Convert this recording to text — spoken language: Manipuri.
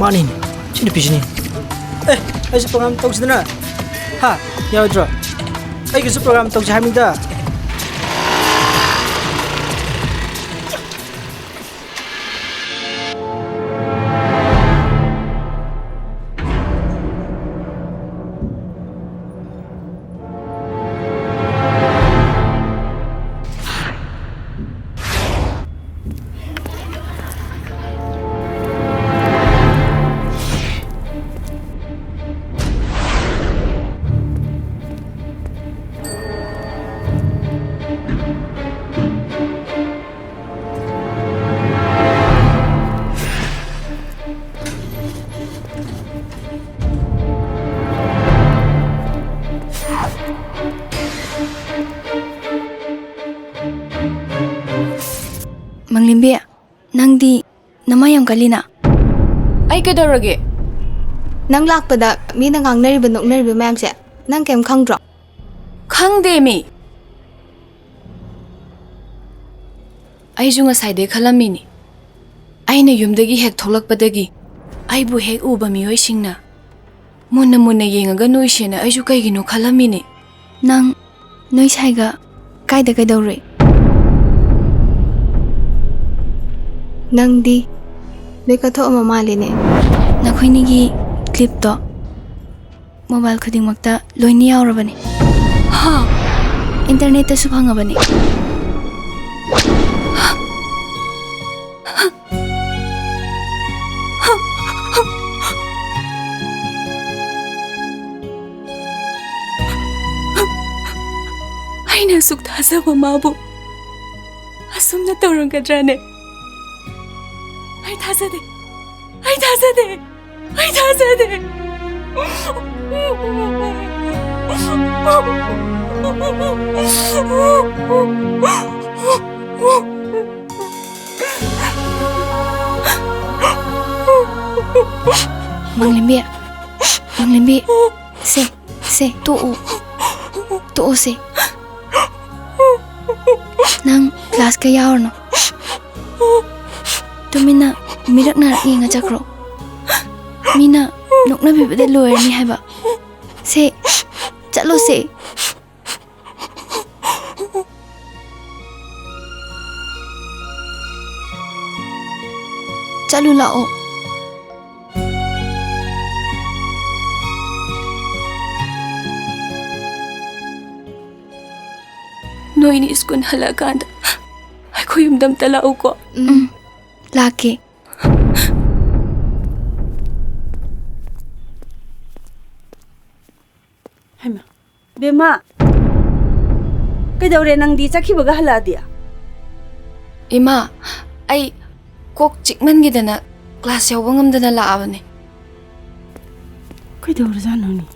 Manin, sini pisini. Ayo program tog sana. Ha, ya udra. Ayo program tog jamida. Manglimbe, nangdi namayam kalina. Ay kadorage. Nang lakpada mi nang ngangnariba noknariba mayamse. Nang kem khangdro? Khangde mi. Ay ju ngasai khalamini. Aina yumdagi hek tholakpadagi. Ay bu hek uba mioi singna. Munna munna yengaga noi shena ay ju kaigino khalamini. Nang Noi Sai ga kaida kaidawre. Nangdi lekatho mamalene. Nakhoinigi clip to mobile khudingmakta loini yaurabani. Ha, Internet ta su phangabani. Aina suk thasaba mabu. Asumna tawrangadrane. Ay thasade. Ay thasade. Ay thasade. Manglimbe, se, to se. Nang class ka yaurno. Tumina mirak narak ngi chakro. Mina nokna bibade loyer ni haiba. Se, chalo se. Chalu lao. Noi ni iskun halakanda. Ay ko yumdam talao ko. Laki. Haima. Bema. Kaidawre nang di chakhibaga haladia. Ima, ay kok chikman gidana class yaw ngamdana laabane. Kaidawre janoni.